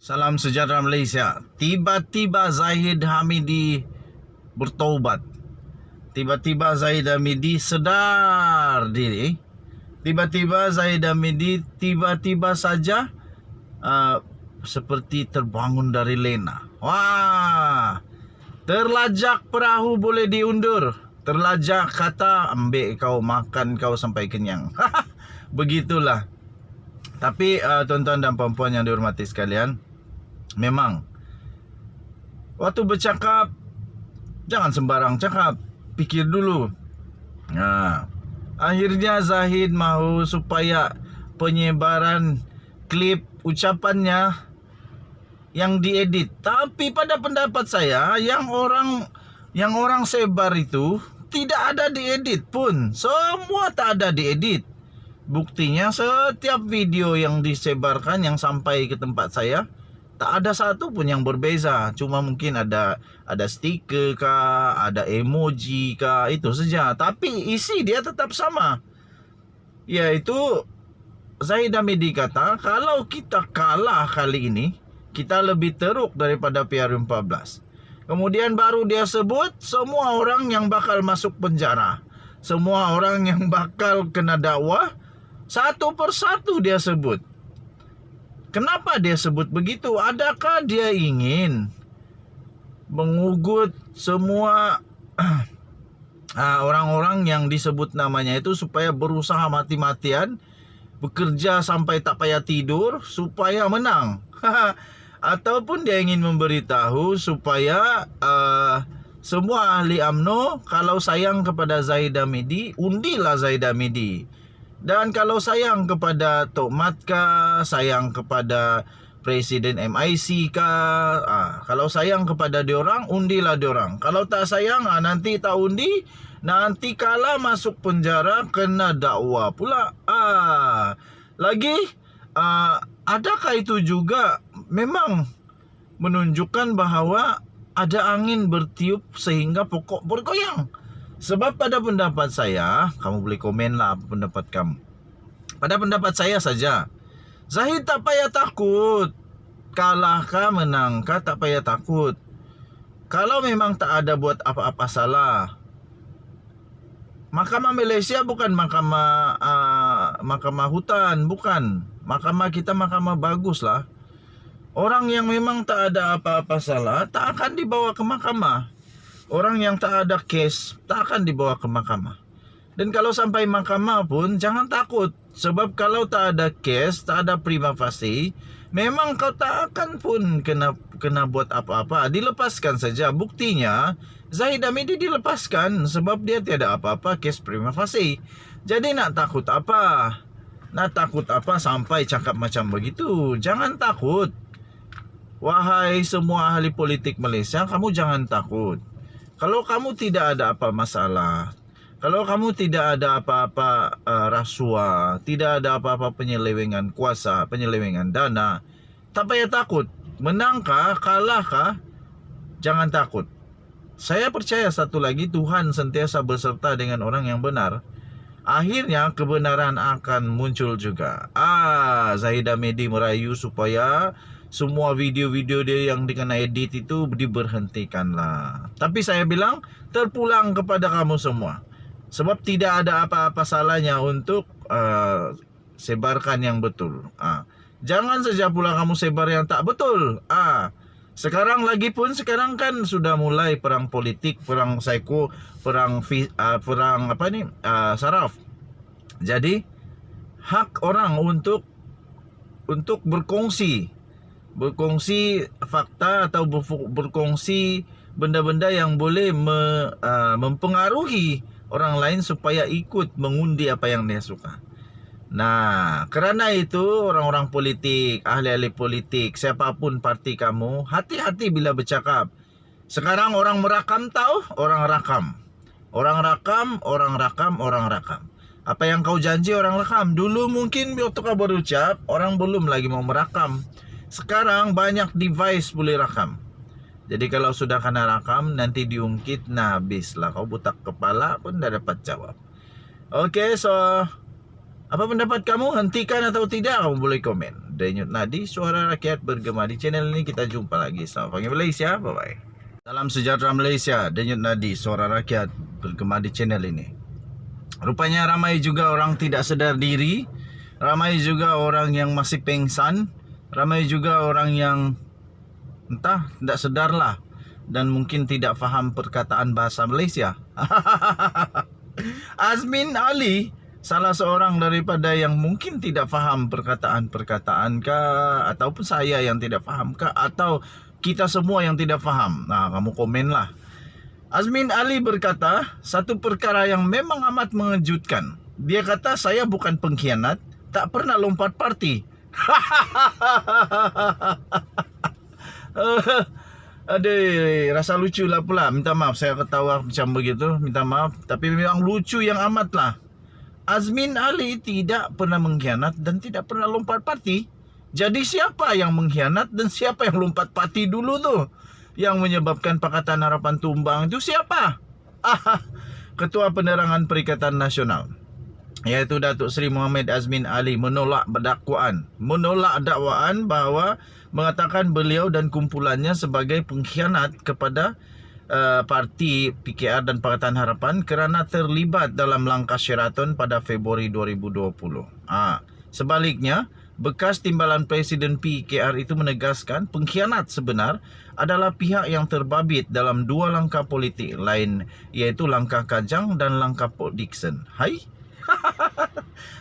Salam sejahtera Malaysia. Tiba-tiba Zahid Hamidi bertaubat. Tiba-tiba Zahid Hamidi sedar diri. Tiba-tiba Zahid Hamidi tiba-tiba saja seperti terbangun dari lena. Wah, terlajak perahu boleh diundur. Terlajak kata ambil kau makan kau sampai kenyang. Begitulah. Tapi tuan-tuan dan puan-puan yang dihormati sekalian, memang waktu bercakap jangan sembarang cakap, pikir dulu. Akhirnya Zahid mahu supaya penyebaran klip ucapannya yang diedit. Tapi pada pendapat saya, yang orang sebar itu tidak ada diedit pun. Semua tak ada diedit. Buktinya setiap video yang disebarkan yang sampai ke tempat saya, tak ada satu pun yang berbeza. Cuma mungkin ada stiker kah, ada emoji kah, itu saja. Tapi isi dia tetap sama. Yaitu Zahid Hamidi kata, kalau kita kalah kali ini, kita lebih teruk daripada PR14. Kemudian baru dia sebut semua orang yang bakal masuk penjara, semua orang yang bakal kena dakwah, satu persatu dia sebut. Kenapa dia sebut begitu? Adakah dia ingin mengugut semua orang-orang yang disebut namanya itu supaya berusaha mati-matian, bekerja sampai tak payah tidur supaya menang? Ataupun dia ingin memberitahu supaya semua ahli UMNO kalau sayang kepada Zahid Hamidi, undilah Zahid Hamidi. Dan kalau sayang kepada Tok Mat kah, sayang kepada Presiden MIC kah, kalau sayang kepada diorang, undilah diorang. Kalau tak sayang, nanti tak undi, nanti kalah masuk penjara, kena dakwa pula. Lagi, adakah itu juga memang menunjukkan bahawa ada angin bertiup sehingga pokok bergoyang? Sebab pada pendapat saya, kamu boleh komen lah apa pendapat kamu. Pada pendapat saya saja, Zahid tak payah takut. Kalah kah, menang kah, tak payah takut. Kalau memang tak ada buat apa-apa salah, Mahkamah Malaysia bukan mahkamah hutan, bukan. Mahkamah kita mahkamah bagus lah. Orang yang memang tak ada apa-apa salah tak akan dibawa ke mahkamah. Orang yang tak ada kes tak akan dibawa ke mahkamah. Dan kalau sampai mahkamah pun jangan takut. Sebab kalau tak ada kes, tak ada prima facie, memang kau tak akan pun kena buat apa-apa. Dilepaskan saja. Buktinya Zahid Hamidi dilepaskan sebab dia tiada apa-apa kes prima facie. Jadi nak takut apa? Nak takut apa sampai cakap macam begitu? Jangan takut. Wahai semua ahli politik Malaysia, kamu jangan takut. Kalau kamu tidak ada apa masalah, kalau kamu tidak ada apa-apa rasuah, tidak ada apa-apa penyelewengan kuasa, penyelewengan dana, tak payah takut. Menangkah, kalahkah, jangan takut. Saya percaya satu lagi, Tuhan sentiasa beserta dengan orang yang benar. Akhirnya kebenaran akan muncul juga. Zahid Hamidi merayu supaya semua video-video dia yang dikena edit itu diberhentikanlah. Tapi saya bilang terpulang kepada kamu semua. Sebab tidak ada apa-apa salahnya untuk sebarkan yang betul. Jangan saja pula kamu sebar yang tak betul. Sekarang kan sudah mulai perang politik, perang psycho, perang saraf. Jadi hak orang untuk berkongsi fakta atau berkongsi benda-benda yang boleh mempengaruhi orang lain supaya ikut mengundi apa yang dia suka. Nah, kerana itu orang-orang politik, ahli-ahli politik, siapapun parti kamu, hati-hati bila bercakap. Sekarang orang merakam tahu, orang rakam. Orang rakam. Apa yang kau janji orang rakam. Dulu mungkin waktu kau berucap, orang belum lagi mau merakam. Sekarang banyak device boleh rakam. Jadi kalau sudah kena rakam, nanti diungkit, habislah. Kau butak kepala pun dah dapat jawab. Okay, so apa pendapat kamu? Hentikan atau tidak? Kamu boleh komen. Denyut Nadi, suara rakyat bergema. Di channel ini kita jumpa lagi. Selamat pagi Malaysia, bye-bye. Salam sejahtera Malaysia, Denyut Nadi, suara rakyat bergema di channel ini. Rupanya ramai juga orang tidak sedar diri, ramai juga orang yang masih pengsan, ramai juga orang yang entah tidak sedar lah, dan mungkin tidak faham perkataan bahasa Malaysia. Azmin Ali salah seorang daripada yang mungkin tidak faham perkataan-perkataan kah, ataupun saya yang tidak faham kah, atau kita semua yang tidak faham. Nah, kamu komen lah. Azmin Ali berkata satu perkara yang memang amat mengejutkan. Dia kata, saya bukan pengkhianat, tak pernah lompat parti. Aduh, rasa lucu lah pula. Minta maaf saya ketawa macam begitu, minta maaf. Tapi memang lucu yang amat lah. Azmin Ali tidak pernah mengkhianat dan tidak pernah lompat parti. Jadi siapa yang mengkhianat dan siapa yang lompat parti dulu tuh? Yang menyebabkan Pakatan Harapan tumbang itu siapa? Ketua Penerangan Perikatan Nasional, yaitu Datuk Seri Muhammad Azmin Ali, menolak dakwaan bahawa mengatakan beliau dan kumpulannya sebagai pengkhianat kepada parti PKR dan Pakatan Harapan kerana terlibat dalam langkah Sheraton pada Februari 2020. Sebaliknya, bekas timbalan Presiden PKR itu menegaskan pengkhianat sebenar adalah pihak yang terbabit dalam dua langkah politik lain, iaitu langkah Kajang dan langkah Port Dickson. Hai?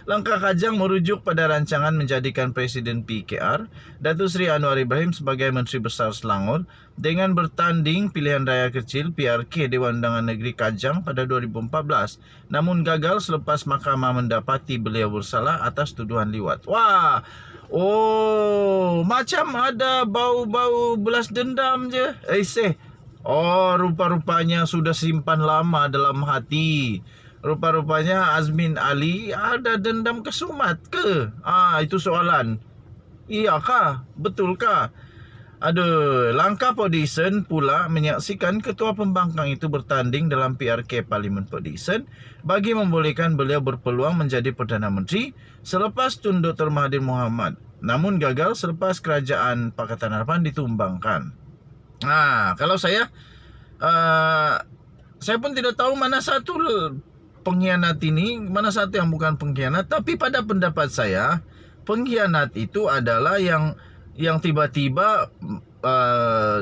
Langkah Kajang merujuk pada rancangan menjadikan Presiden PKR Datuk Seri Anwar Ibrahim sebagai Menteri Besar Selangor dengan bertanding pilihan raya kecil PRK Dewan Undangan Negeri Kajang pada 2014, namun gagal selepas mahkamah mendapati beliau bersalah atas tuduhan liwat. Wah, macam ada bau-bau belas dendam je. Rupa-rupanya sudah simpan lama dalam hati. Rupa-rupanya Azmin Ali ada dendam kesumat ke? Itu soalan. Iyakah? Betulkah? Langkah Port Dickson pula menyaksikan ketua pembangkang itu bertanding dalam PRK Parlimen Port Dickson bagi membolehkan beliau berpeluang menjadi Perdana Menteri selepas tun Dr. Mahathir Mohamad. Namun gagal selepas kerajaan Pakatan Harapan ditumbangkan. Kalau saya pun tidak tahu mana satu pengkhianat ini, mana satu yang bukan pengkhianat. Tapi pada pendapat saya, pengkhianat itu adalah yang tiba-tiba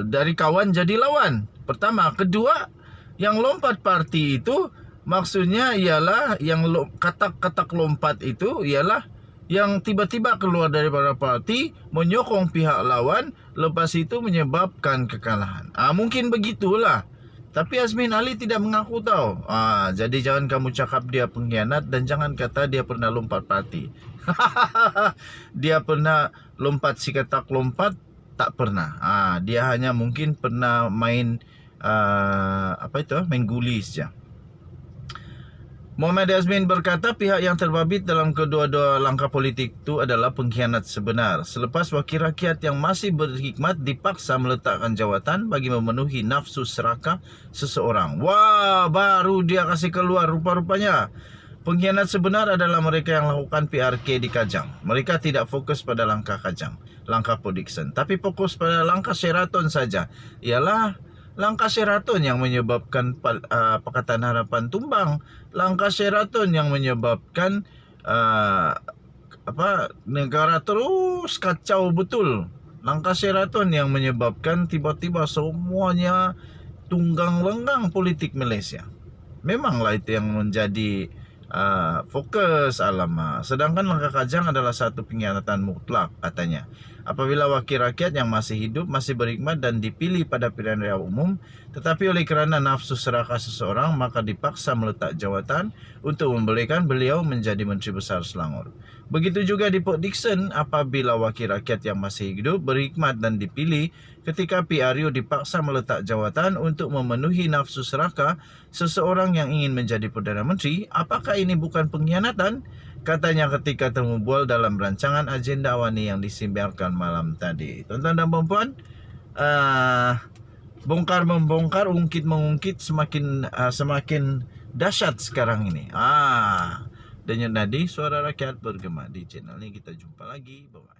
dari kawan jadi lawan. Pertama. Kedua, yang lompat parti itu maksudnya ialah yang katak-katak lompat itu ialah yang tiba-tiba keluar daripada parti, menyokong pihak lawan, lepas itu menyebabkan kekalahan. Mungkin begitulah. Tapi Azmin Ali tidak mengaku tahu. Jadi jangan kamu cakap dia pengkhianat dan jangan kata dia pernah lompat parti. Dia pernah lompat si katak lompat? Tak pernah. Dia hanya mungkin pernah main main guli saja. Muhammad Azmin berkata pihak yang terbabit dalam kedua-dua langkah politik itu adalah pengkhianat sebenar. Selepas wakil rakyat yang masih berhikmat dipaksa meletakkan jawatan bagi memenuhi nafsu serakah seseorang. Wah, baru dia kasih keluar rupa-rupanya. Pengkhianat sebenar adalah mereka yang lakukan PRK di Kajang. Mereka tidak fokus pada langkah Kajang, langkah Port Dickson, tapi fokus pada langkah Sheraton saja. Ialah langkah Sheraton yang menyebabkan Pakatan Harapan tumbang. Langkah Sheraton yang menyebabkan negara terus kacau betul. Langkah Sheraton yang menyebabkan tiba-tiba semuanya tunggang langgang politik Malaysia. Memanglah itu yang menjadi fokus alama. Sedangkan langkah Kajang adalah satu pengkhianatan mutlak katanya. Apabila wakil rakyat yang masih hidup, masih berhikmat dan dipilih pada pilihan raya umum, tetapi oleh kerana nafsu serakah seseorang, maka dipaksa meletak jawatan untuk membolehkan beliau menjadi Menteri Besar Selangor. Begitu juga di Port Dickson, apabila wakil rakyat yang masih hidup, berhikmat dan dipilih, ketika PRU dipaksa meletak jawatan untuk memenuhi nafsu serakah seseorang yang ingin menjadi Perdana Menteri, apakah ini bukan pengkhianatan? Katanya ketika temu bual dalam rancangan agenda awani yang disiarkan malam tadi. Tuan-tuan dan puan-puan, bongkar-membongkar, ungkit-mengungkit semakin dahsyat sekarang ini. Denyut Nadi, suara rakyat bergema. Di channel ini kita jumpa lagi. Bye-bye.